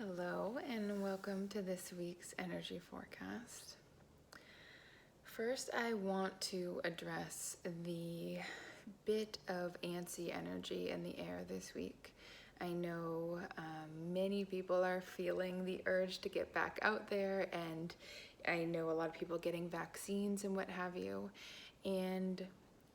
Hello, and welcome to this week's energy forecast. First, I want to address the bit of antsy energy in the air this week. I know many people are feeling the urge to get back out there, and I know a lot of people getting vaccines and what have you. And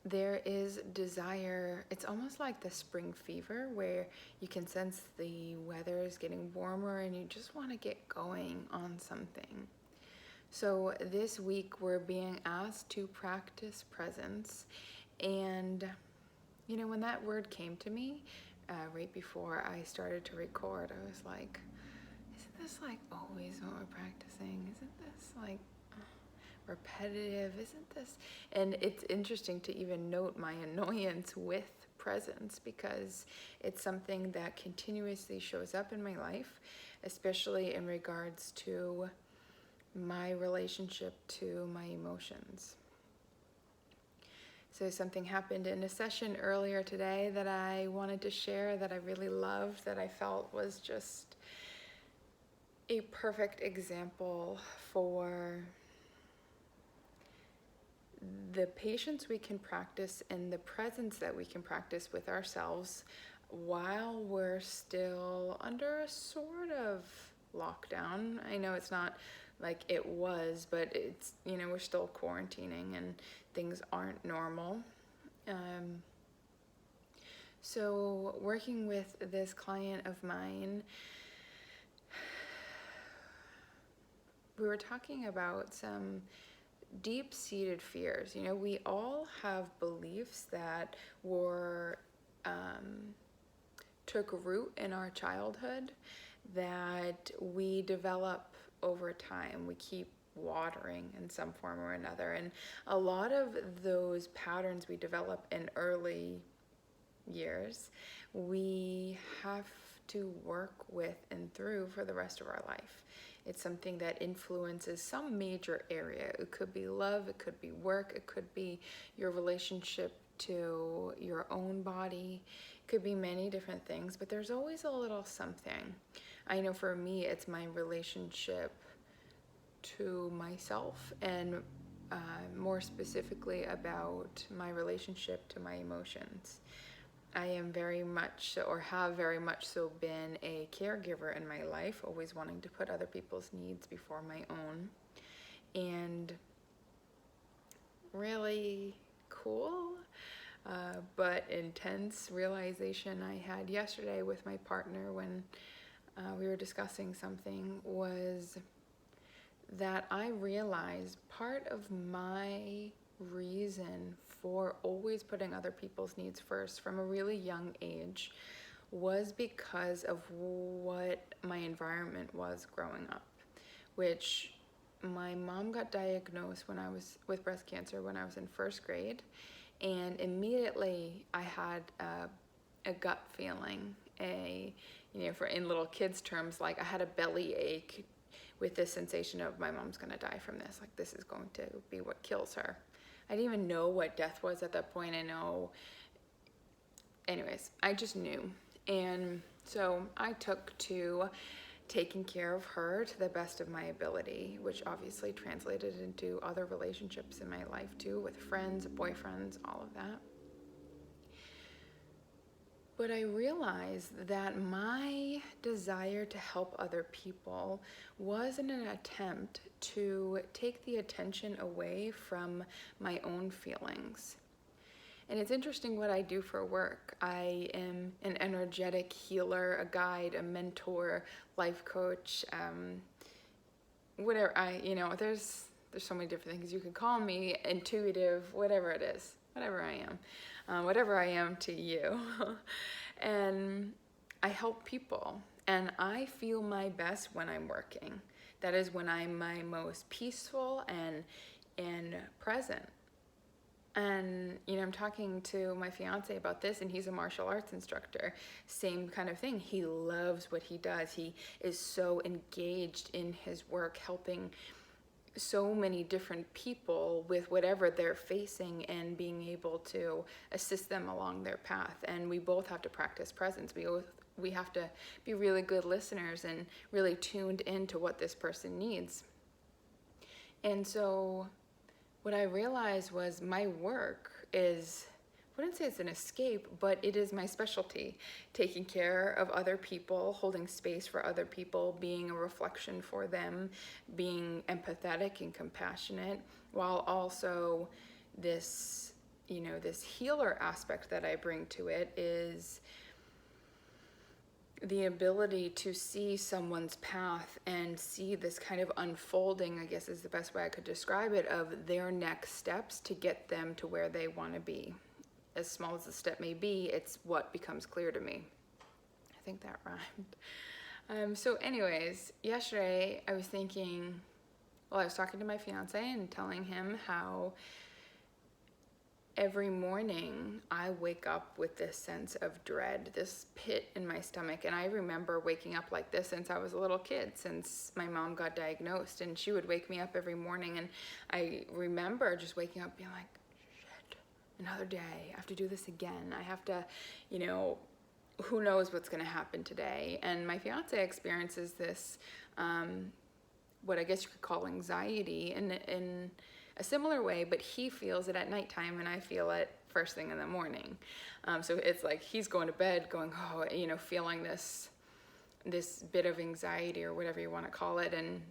there is desire. It's almost like the spring fever where you can sense the weather is getting warmer and you just want to get going on something. So this week we're being asked to practice presence. And when that word came to me right before I started to record, I was like, isn't this like always what we're practicing? Isn't this like repetitive? Isn't this? And it's interesting to even note my annoyance with presence because it's something that continuously shows up in my life, especially in regards to my relationship to my emotions. So something happened in a session earlier today that I wanted to share, that I really loved, that I felt was just a perfect example for the patience we can practice and the presence that we can practice with ourselves while we're still under a sort of lockdown. I know it's not like it was, but it's, we're still quarantining and things aren't normal. So working with this client of mine, we were talking about some deep-seated fears. We all have beliefs that were took root in our childhood that we develop over time. We keep watering in some form or another, and a lot of those patterns we develop in early years, we have to work with and through for the rest of our life. It's something that influences some major area. It could be love, it could be work, it could be your relationship to your own body. It could be many different things, but there's always a little something. I know for me, it's my relationship to myself, and more specifically about my relationship to my emotions. I am very much, or have very much so been, a caregiver in my life, always wanting to put other people's needs before my own. And really cool, but intense realization I had yesterday with my partner when we were discussing something was that I realized part of my reason for always putting other people's needs first from a really young age was because of what my environment was growing up, which my mom got diagnosed when I was with breast cancer when I was in first grade, and immediately I had a gut feeling, for in little kids terms, like I had a belly ache with this sensation of my mom's gonna die from this, like this is going to be what kills her. I didn't even know what death was at that point. I just knew. And so I took to taking care of her to the best of my ability, which obviously translated into other relationships in my life too, with friends, boyfriends, all of that. But I realized that my desire to help other people was in an attempt to take the attention away from my own feelings. And it's interesting what I do for work. I am an energetic healer, a guide, a mentor, life coach, whatever. There's so many different things you can call me, intuitive, whatever it is, whatever I am to you. And I help people, and I feel my best when I'm working. That is when I'm my most peaceful and present. And I'm talking to my fiance about this, and he's a martial arts instructor. Same kind of thing. He loves what he does. He is so engaged in his work, helping so many different people with whatever they're facing and being able to assist them along their path. And we both have to practice presence. We we have to be really good listeners and really tuned into what this person needs. And so what I realized was my work is, I wouldn't say it's an escape, but it is my specialty. Taking care of other people, holding space for other people, being a reflection for them, being empathetic and compassionate, while also this, this healer aspect that I bring to it is the ability to see someone's path and see this kind of unfolding, I guess is the best way I could describe it, of their next steps to get them to where they want to be. As small as the step may be, it's what becomes clear to me. I think that rhymed. So anyways, yesterday I was thinking, I was talking to my fiance and telling him how every morning I wake up with this sense of dread, this pit in my stomach. And I remember waking up like this since I was a little kid, since my mom got diagnosed, and she would wake me up every morning. And I remember just waking up being like, shit, another day. I have to do this again. I have to, who knows what's going to happen today. And my fiance experiences this, what I guess you could call anxiety in a similar way, but he feels it at nighttime and I feel it first thing in the morning. So it's like he's going to bed going, feeling this bit of anxiety or whatever you want to call it. And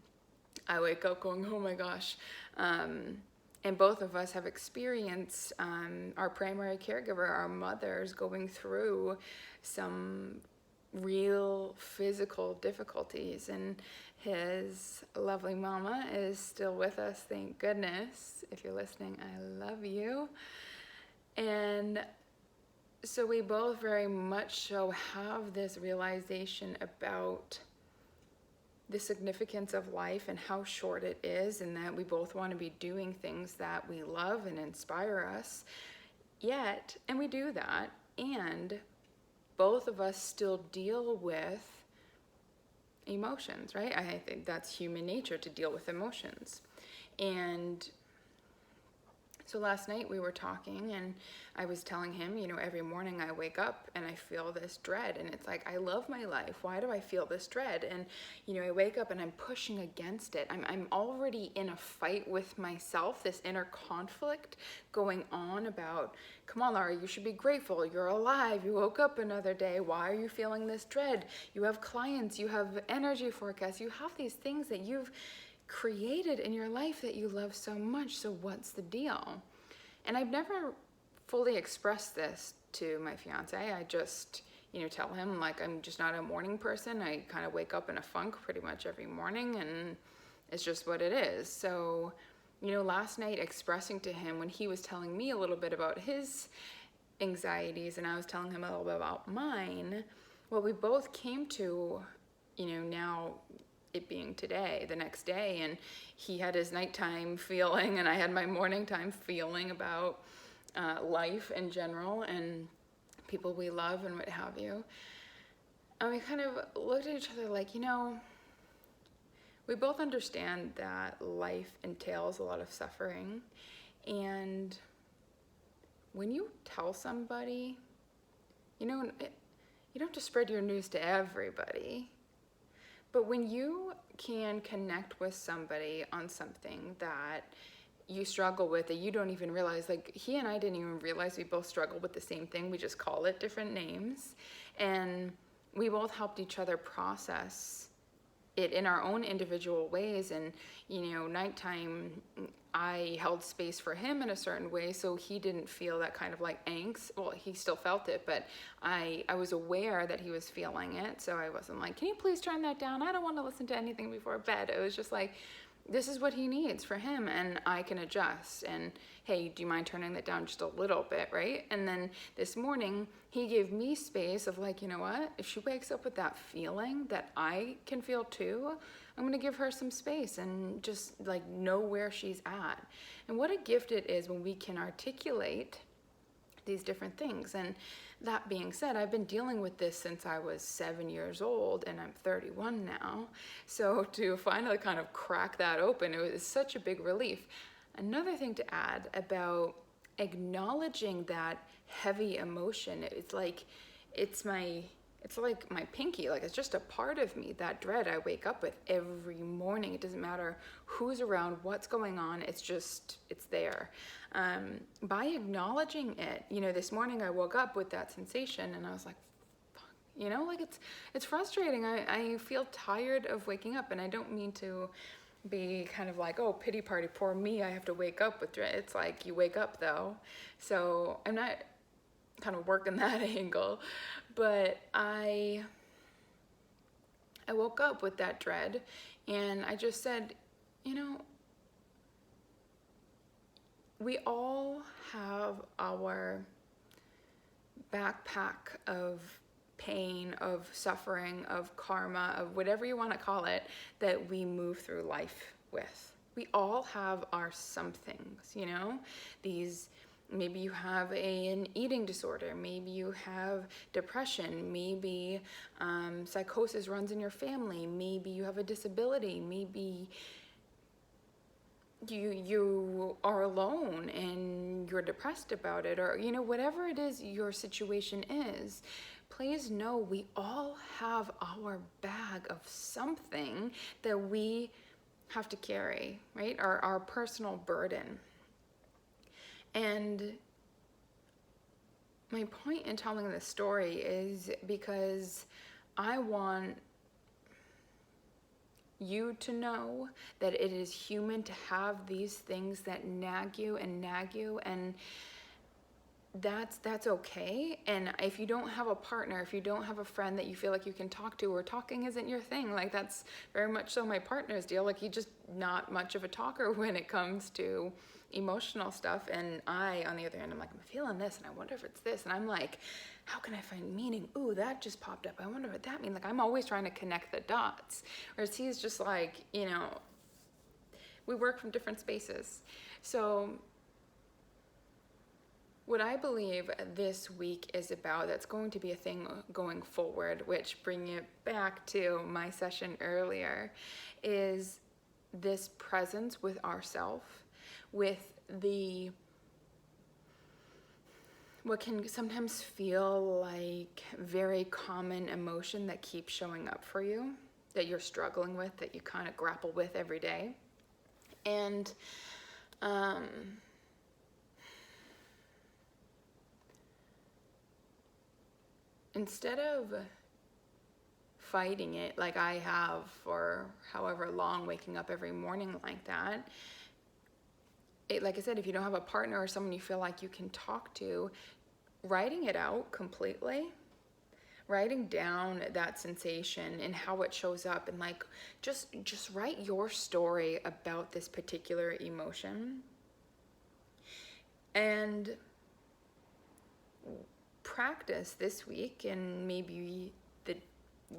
I wake up going, oh my gosh. And both of us have experienced our primary caregiver, our mothers, going through some real physical difficulties, and his lovely mama is still with us, thank goodness. If you're listening, I love you. And so we both very much so have this realization about the significance of life and how short it is, and that we both want to be doing things that we love and inspire us yet, and we do that, and both of us still deal with emotions, right? I think that's human nature, to deal with emotions. And so last night we were talking and I was telling him, every morning I wake up and I feel this dread, and it's like, I love my life. Why do I feel this dread? And, I wake up and I'm pushing against it. I'm already in a fight with myself, this inner conflict going on about, come on, Laura, you should be grateful. You're alive. You woke up another day. Why are you feeling this dread? You have clients, you have energy forecasts, you have these things that you've created in your life that you love so much. So what's the deal? And I've never fully expressed this to my fiance. I just, tell him like I'm just not a morning person. I kind of wake up in a funk pretty much every morning, and it's just what it is. So, last night expressing to him when he was telling me a little bit about his anxieties and I was telling him a little bit about mine, what we both came to, now it being today, the next day, and he had his nighttime feeling and I had my morning time feeling about life in general and people we love and what have you. And we kind of looked at each other like, we both understand that life entails a lot of suffering, and when you tell somebody, you don't have to spread your news to everybody. But when you can connect with somebody on something that you struggle with, that you don't even realize, like he and I didn't even realize we both struggle with the same thing, we just call it different names, and we both helped each other process it in our own individual ways. And nighttime I held space for him in a certain way so he didn't feel that kind of like angst. Well, he still felt it, but I was aware that he was feeling it, so I wasn't like, can you please turn that down? I don't want to listen to anything before bed. It was just like, this is what he needs for him, and I can adjust. And hey, do you mind turning that down just a little bit, right? And then this morning, he gave me space of like, you know what? If she wakes up with that feeling that I can feel too, I'm going to give her some space and just like know where she's at. And what a gift it is when we can articulate these different things. And that being said, I've been dealing with this since I was 7 years old, and I'm 31 now. So to finally kind of crack that open, it was such a big relief. Another thing to add about acknowledging that heavy emotion, it's like, it's it's like my pinky, like it's just a part of me. That dread I wake up with every morning. It doesn't matter who's around, what's going on. It's there. By acknowledging it, this morning I woke up with that sensation and I was like, like it's frustrating. I feel tired of waking up, and I don't mean to be kind of like, oh, pity party, poor me, I have to wake up with dread. It's like you wake up though. So I'm not kind of working that angle, but I woke up with that dread, and I just said, we all have our backpack of pain, of suffering, of karma, of whatever you want to call it, that we move through life with. We all have our somethings, these. Maybe you have an eating disorder, maybe you have depression, maybe psychosis runs in your family, maybe you have a disability, maybe you are alone and you're depressed about it, or whatever it is your situation is. Please know we all have our bag of something that we have to carry, right? Our personal burden. And my point in telling this story is because I want you to know that it is human to have these things that nag you, and that's okay. And if you don't have a partner, if you don't have a friend that you feel like you can talk to, or talking isn't your thing, like that's very much so my partner's deal. Like he's just not much of a talker when it comes to emotional stuff, and I, on the other hand, I'm like, I'm feeling this and I wonder if it's this, and I'm like, how can I find meaning? Ooh, that just popped up, I wonder what that means. Like I'm always trying to connect the dots, whereas he's just like, we work from different spaces. So what I believe this week is about, that's going to be a thing going forward, which, bringing it back to my session earlier, is this presence with ourself, with what can sometimes feel like very common emotion that keeps showing up for you, that you're struggling with, that you kind of grapple with every day. And instead of fighting it like I have for however long, waking up every morning like that, like I said, if you don't have a partner or someone you feel like you can talk to, writing it out completely, writing down that sensation and how it shows up, and like just write your story about this particular emotion, and practice this week, and maybe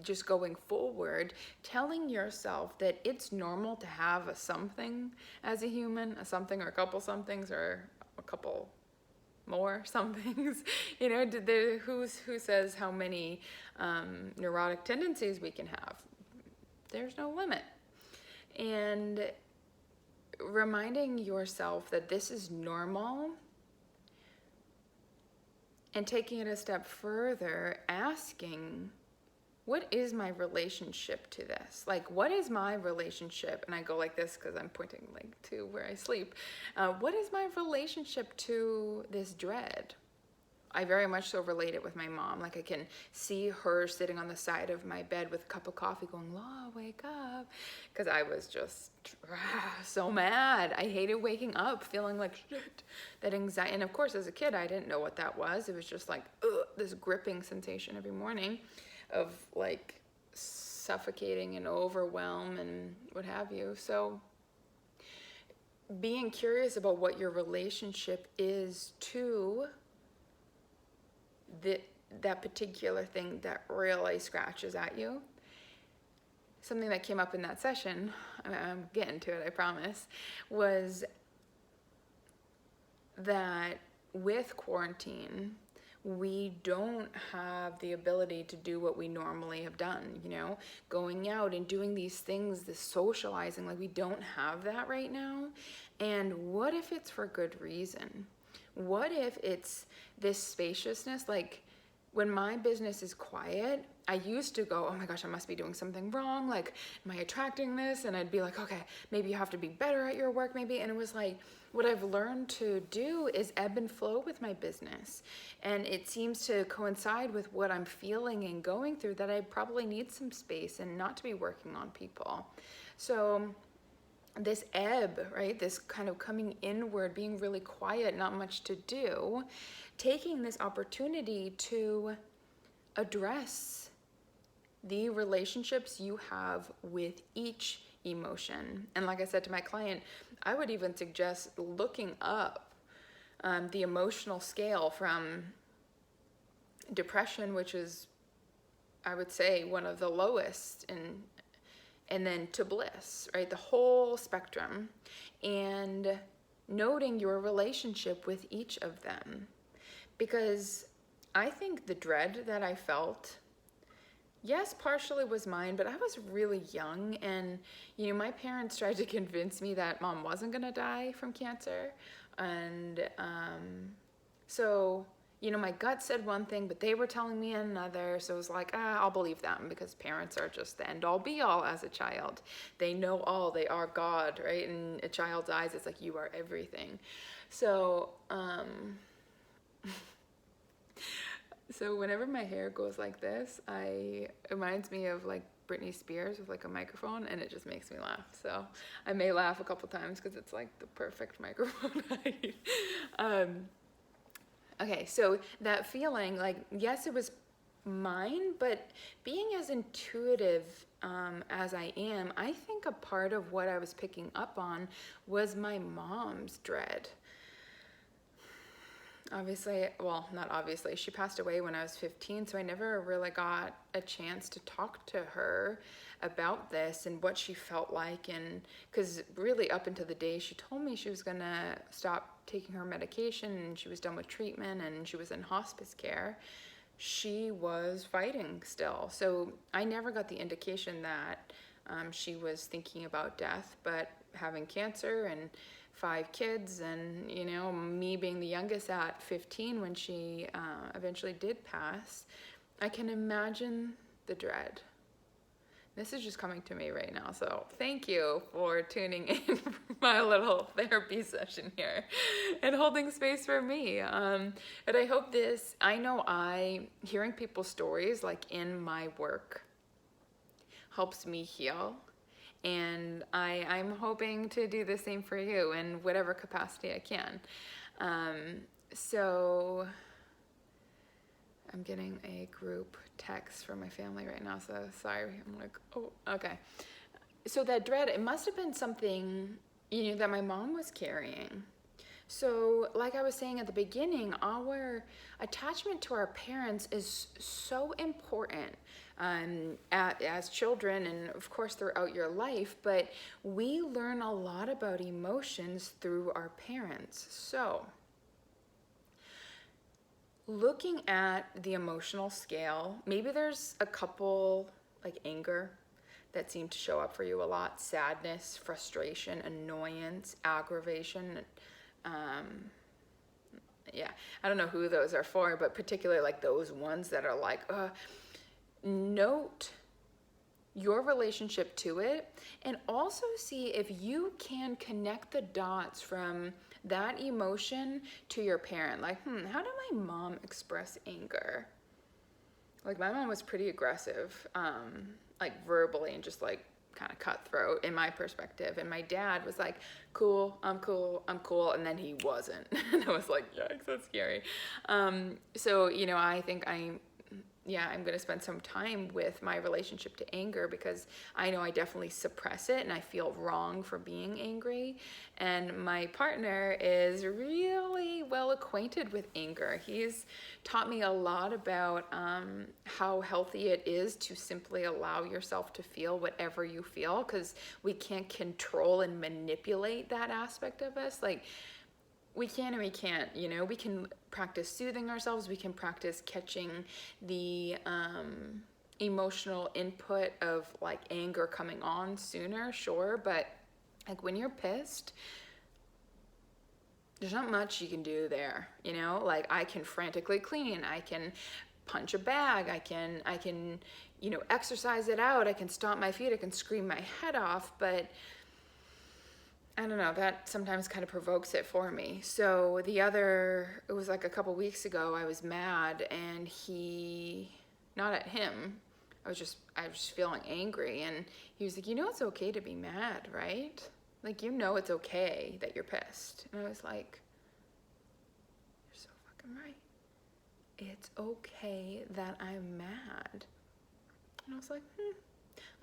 just going forward, telling yourself that it's normal to have a something as a human, a something or a couple somethings or a couple more somethings. Who says how many neurotic tendencies we can have? There's no limit. And reminding yourself that this is normal, and taking it a step further, asking, what is my relationship to this? Like, what is my relationship? And I go like this because I'm pointing like to where I sleep. What is my relationship to this dread? I very much so relate it with my mom. Like I can see her sitting on the side of my bed with a cup of coffee going, "Law, wake up." Because I was just so mad. I hated waking up feeling like shit, that anxiety. And of course, as a kid, I didn't know what that was. It was just like this gripping sensation every morning of like suffocating and overwhelm and what have you. So being curious about what your relationship is to that particular thing that really scratches at you. Something that came up in that session, I'm getting to it, I promise, was that with quarantine, we don't have the ability to do what we normally have done, going out and doing these things, this socializing, like we don't have that right now. And what if it's for good reason? What if it's this spaciousness? Like when my business is quiet, I used to go, oh my gosh, I must be doing something wrong. Like, am I attracting this? And I'd be like, okay, maybe you have to be better at your work, maybe. And it was like, what I've learned to do is ebb and flow with my business. And it seems to coincide with what I'm feeling and going through, that I probably need some space and not to be working on people. So this ebb, right? This kind of coming inward, being really quiet, not much to do, taking this opportunity to address the relationships you have with each emotion. And like I said to my client, I would even suggest looking up the emotional scale from depression, which is, I would say, one of the lowest, and then to bliss, right? The whole spectrum, and noting your relationship with each of them. Because I think the dread that I felt, yes, partially was mine, but I was really young, and my parents tried to convince me that mom wasn't gonna die from cancer, and so my gut said one thing, but they were telling me another. So it was like, I'll believe them, because parents are just the end all be all as a child. They know all, they are God, right? In a child's eyes, it's like, you are everything. So, so whenever my hair goes like this, it reminds me of like Britney Spears with like a microphone, and it just makes me laugh. So I may laugh a couple times because it's like the perfect microphone height. Okay, so that feeling, like, yes, it was mine, but being as intuitive as I am, I think a part of what I was picking up on was my mom's dread. Obviously, well, not obviously, she passed away when I was 15, so I never really got a chance to talk to her about this and what she felt like. And because really up until the day she told me she was gonna stop taking her medication and she was done with treatment and she was in hospice care, she was fighting still. So I never got the indication that she was thinking about death, but having cancer and 5 kids, and me being the youngest at 15 when she eventually did pass, I can imagine the dread. This is just coming to me right now, so thank you for tuning in for my little therapy session here and holding space for me. But I hope hearing people's stories, like in my work, helps me heal. And I'm hoping to do the same for you in whatever capacity I can. So I'm getting a group text from my family right now, so sorry. I'm like, oh, okay. So that dread, it must have been something, that my mom was carrying. So like I was saying at the beginning, our attachment to our parents is so important as children, and of course throughout your life, but we learn a lot about emotions through our parents. So looking at the emotional scale, maybe there's a couple, like anger, that seem to show up for you a lot, sadness, frustration, annoyance, aggravation. Yeah, I don't know who those are for, but particularly like those ones that are like, note your relationship to it, and also see if you can connect the dots from that emotion to your parent. Like, how did my mom express anger? Like, my mom was pretty aggressive, like verbally, and just like kind of cutthroat in my perspective. And my dad was like, cool, I'm cool, and then he wasn't. And I was like, yikes, that's scary. So, I think I'm going to spend some time with my relationship to anger, because I know I definitely suppress it and I feel wrong for being angry. And my partner is really well acquainted with anger. He's taught me a lot about how healthy it is to simply allow yourself to feel whatever you feel, because we can't control and manipulate that aspect of us. Like, we can and we can't, we can practice soothing ourselves. We can practice catching the emotional input of like anger coming on sooner, sure. But like when you're pissed, there's not much you can do there, like I can frantically clean. I can punch a bag, I can, exercise it out, I can stomp my feet, I can scream my head off, but I don't know, that sometimes kind of provokes it for me. So it was like a couple weeks ago, I was mad, and not at him, I was just feeling angry, and he was like, it's okay to be mad, right? Like, it's okay that you're pissed. And I was like, you're so fucking right. It's okay that I'm mad. And I was like,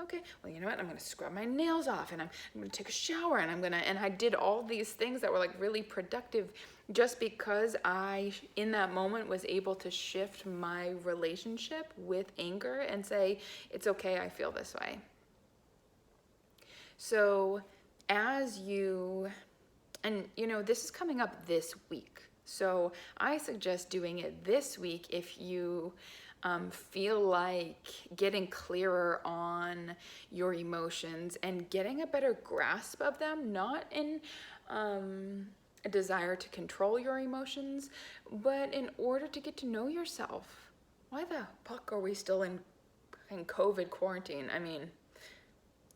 okay, well, you know what? I'm going to scrub my nails off, and I'm going to take a shower, and I did all these things that were like really productive just because I, in that moment, was able to shift my relationship with anger and say, it's okay, I feel this way. So this is coming up this week. So I suggest doing it this week if you feel like getting clearer on your emotions and getting a better grasp of them, not in a desire to control your emotions, but in order to get to know yourself. Why the fuck are we still in COVID quarantine? I mean,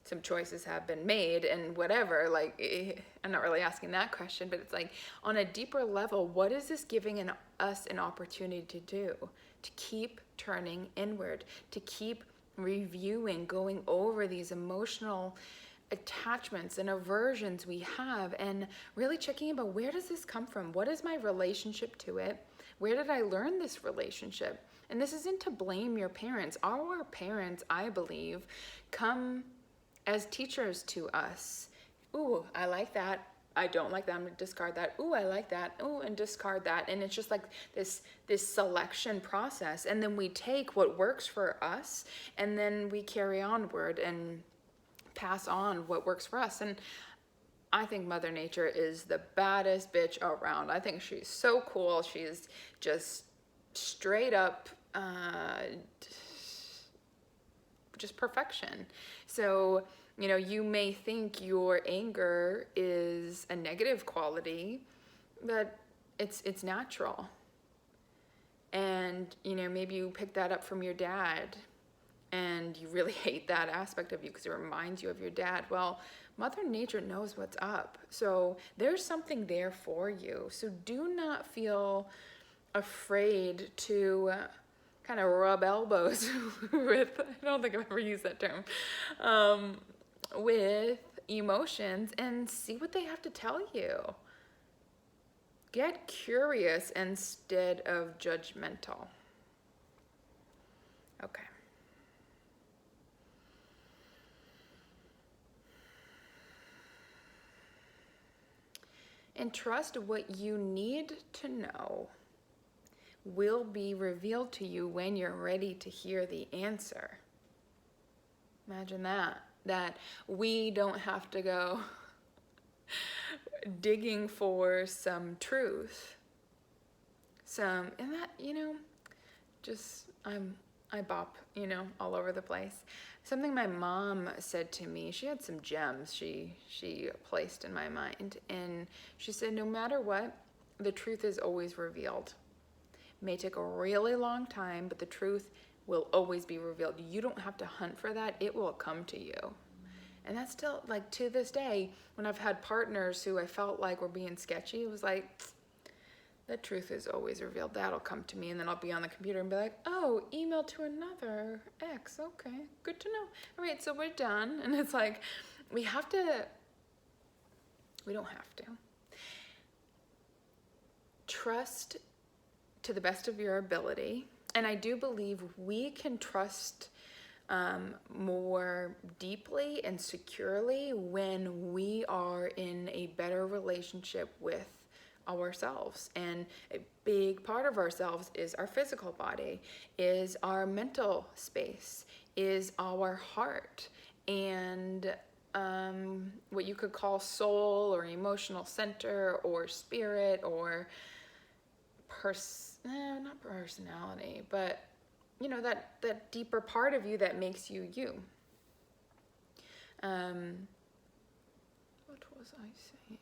some choices have been made and whatever, like, I'm not really asking that question, but it's like, on a deeper level, what is this giving us an opportunity to do? To keep turning inward, to keep reviewing, going over these emotional attachments and aversions we have, and really checking about, where does this come from? What is my relationship to it? Where did I learn this relationship? And this isn't to blame your parents. Our parents, I believe, come as teachers to us. Ooh, I like that. I don't like that. I'm gonna discard that. Ooh, I like that. Ooh, and discard that. And it's just like this selection process. And then we take what works for us, and then we carry onward and pass on what works for us. And I think Mother Nature is the baddest bitch around. I think she's so cool. She's just straight up just perfection. So, you may think your anger is a negative quality, but it's natural. And, maybe you pick that up from your dad, and you really hate that aspect of you because it reminds you of your dad. Well, Mother Nature knows what's up. So there's something there for you. So do not feel afraid to kind of rub elbows with, I don't think I've ever used that term, with emotions and see what they have to tell you. Get curious instead of judgmental. Okay. And trust what you need to know will be revealed to you when you're ready to hear the answer. Imagine that we don't have to go digging for some truth. And that, I bop, all over the place. Something my mom said to me, she had some gems she placed in my mind, and she said, no matter what, the truth is always revealed. It may take a really long time, but the truth will always be revealed. You don't have to hunt for that. It will come to you. And that's still, like, to this day, when I've had partners who I felt like were being sketchy, it was like, the truth is always revealed. That'll come to me, and then I'll be on the computer and be like, oh, email to another ex. Okay, good to know. All right, so we're done. And it's like, we don't have to. Trust to the best of your ability. And I do believe we can trust more deeply and securely when we are in a better relationship with ourselves. And a big part of ourselves is our physical body, is our mental space, is our heart, and what you could call soul or emotional center or spirit or not personality, but that deeper part of you that makes you you. What was I saying?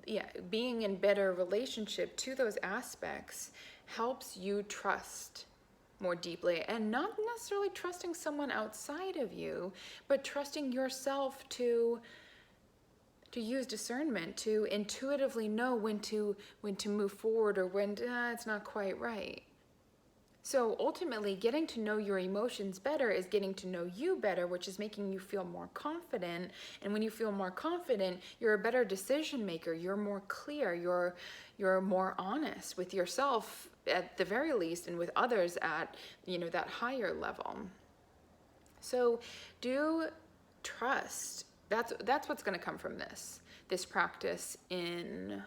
Yeah, being in better relationship to those aspects helps you trust more deeply, and not necessarily trusting someone outside of you, but trusting yourself to use discernment, to intuitively know when to move forward, or when it's not quite right. So ultimately, getting to know your emotions better is getting to know you better, which is making you feel more confident. And when you feel more confident, you're a better decision maker. You're more clear. You're more honest with yourself at the very least, and with others at, that higher level. So do trust. That's what's going to come from this practice in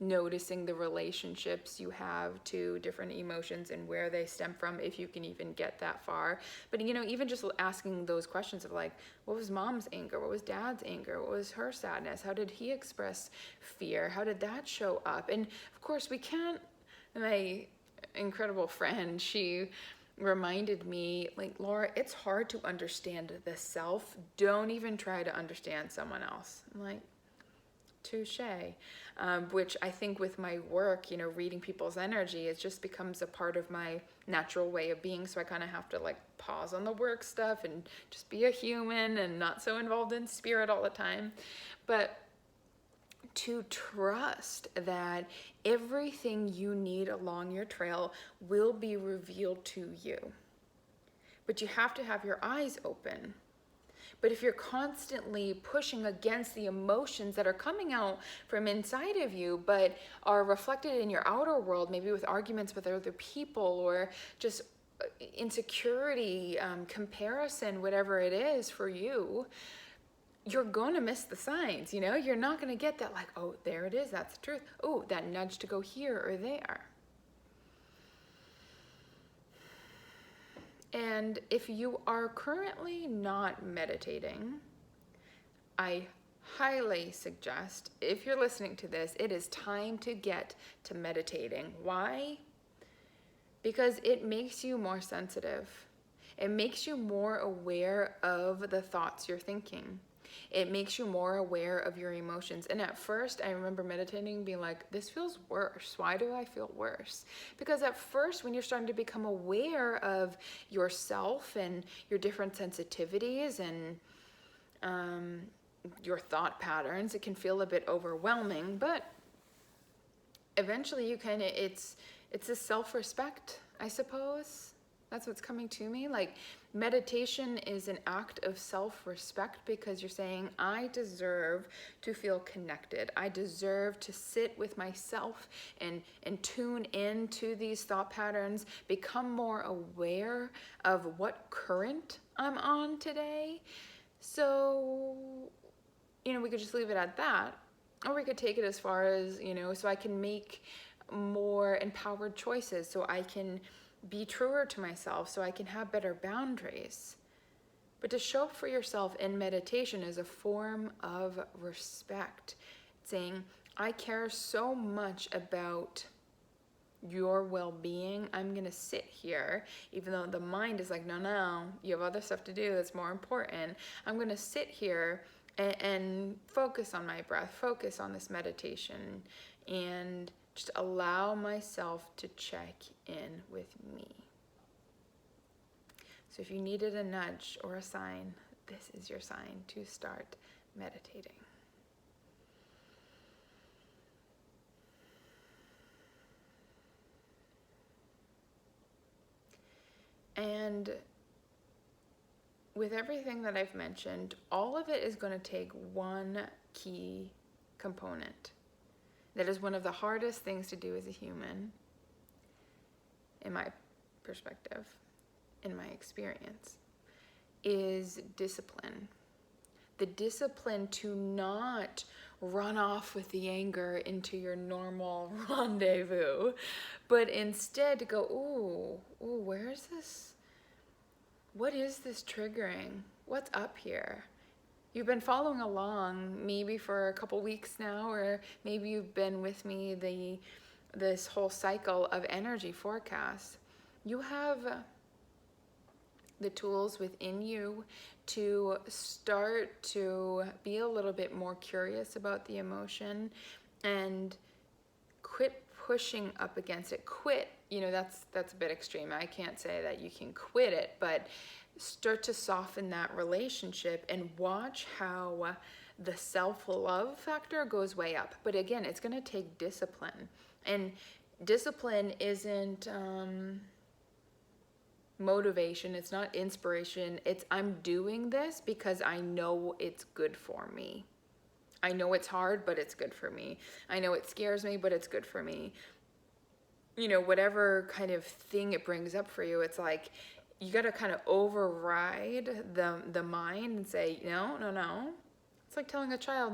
noticing the relationships you have to different emotions and where they stem from, if you can even get that far. But even just asking those questions of like, what was mom's anger? What was dad's anger? What was her sadness? How did he express fear? How did that show up? And of course, we can't. My incredible friend, she reminded me, like, Laura, it's hard to understand the self. Don't even try to understand someone else. I'm like, touche. Which I think with my work, reading people's energy, it just becomes a part of my natural way of being. So I kind of have to like pause on the work stuff and just be a human and not so involved in spirit all the time. But to trust that everything you need along your trail will be revealed to you. But you have to have your eyes open. But if you're constantly pushing against the emotions that are coming out from inside of you, but are reflected in your outer world, maybe with arguments with other people, or just insecurity, comparison, whatever it is for you, you're going to miss the signs. You're not going to get that, like, oh, there it is, that's the truth. Oh, that nudge to go here or there. And if you are currently not meditating, I highly suggest, if you're listening to this, it is time to get to meditating. Why? Because it makes you more sensitive. It makes you more aware of the thoughts you're thinking. It makes you more aware of your emotions. And at first, I remember meditating being like, this feels worse. Why do I feel worse? Because at first, when you're starting to become aware of yourself and your different sensitivities and your thought patterns, it can feel a bit overwhelming. But eventually, it's a self-respect, I suppose. That's what's coming to me. Like, meditation is an act of self-respect, because you're saying, I deserve to feel connected. I deserve to sit with myself and tune into these thought patterns, become more aware of what current I'm on today. So, we could just leave it at that. Or we could take it as far as, so I can make more empowered choices, so I can be truer to myself, so I can have better boundaries. But to show up for yourself in meditation is a form of respect. Saying, I care so much about your well-being. I'm going to sit here, even though the mind is like, no, you have other stuff to do that's more important. I'm going to sit here and focus on my breath, focus on this meditation, and just allow myself to check in with me. So if you needed a nudge or a sign, this is your sign to start meditating. And with everything that I've mentioned, all of it is going to take one key component. That is one of the hardest things to do as a human, in my perspective, in my experience, is discipline. The discipline to not run off with the anger into your normal rendezvous, but instead to go, ooh, where is this? What is this triggering? What's up here? You've been following along maybe for a couple weeks now, or maybe you've been with me this whole cycle of energy forecasts. You have the tools within you to start to be a little bit more curious about the emotion and quit pushing up against it. Quit, that's a bit extreme. I can't say that you can quit it, but start to soften that relationship and watch how the self-love factor goes way up. But again, it's going to take discipline. And discipline isn't motivation, it's not inspiration. It's I'm doing this because I know it's good for me. I know it's hard, but it's good for me. I know it scares me, but it's good for me. Whatever kind of thing it brings up for you, it's like you got to kind of override the mind and say, no. It's like telling a child,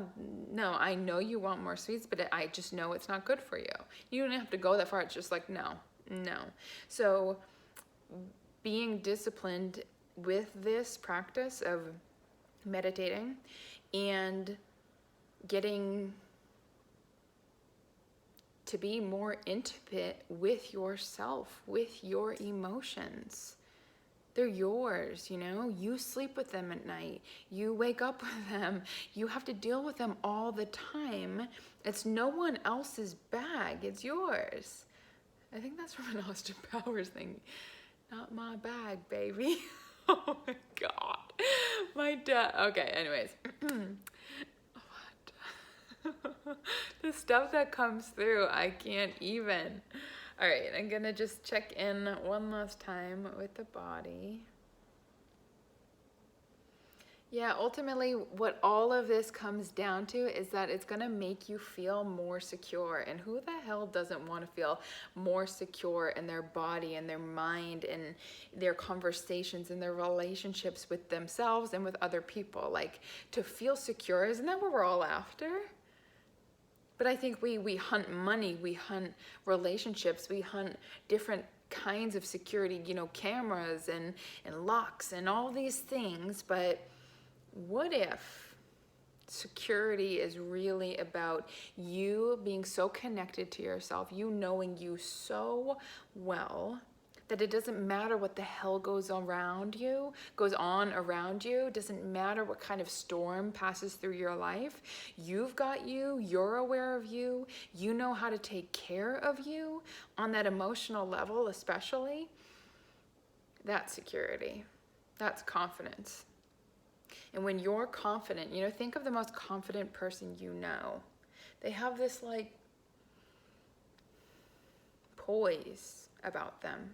no, I know you want more sweets, but I just know it's not good for you. You don't have to go that far. It's just like, no. So being disciplined with this practice of meditating and getting to be more intimate with yourself, with your emotions. They're yours, you sleep with them at night. You wake up with them. You have to deal with them all the time. It's no one else's bag. It's yours. I think that's from an Austin Powers thing. Not my bag, baby. Oh my God. My dad. Okay, anyways. What? The stuff that comes through, I can't even. All right, I'm gonna just check in one last time with the body. Yeah, ultimately what all of this comes down to is that it's gonna make you feel more secure. And who the hell doesn't want to feel more secure in their body and their mind and their conversations and their relationships with themselves and with other people? Like, to feel secure, isn't that what we're all after? But I think we hunt money, we hunt relationships, we hunt different kinds of security, cameras and locks and all these things. But what if security is really about you being so connected to yourself, you knowing you so well, that it doesn't matter what the hell goes on around you, it doesn't matter what kind of storm passes through your life. You've got you, you're aware of you, you know how to take care of you on that emotional level, especially. That's security. That's confidence. And when you're confident, think of the most confident person you know. They have this like poise about them.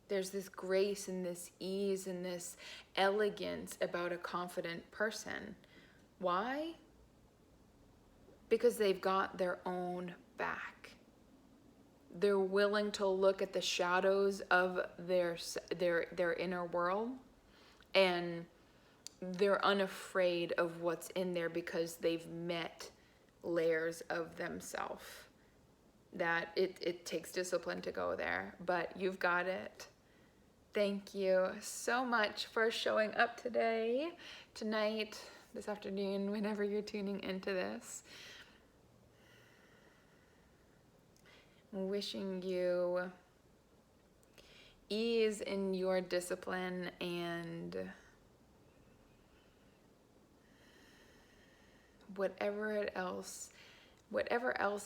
There's this grace and this ease and this elegance about a confident person. Why? Because they've got their own back. They're willing to look at the shadows of their inner world, and they're unafraid of what's in there because they've met layers of themselves. That it takes discipline to go there, but you've got it. Thank you so much for showing up today, tonight, this afternoon, whenever you're tuning into this. I'm wishing you ease in your discipline and whatever else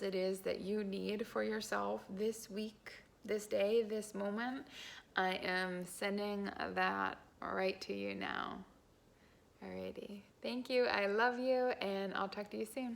it is that you need for yourself this week, this day, this moment. I am sending that right to you now. Alrighty. Thank you. I love you, and I'll talk to you soon.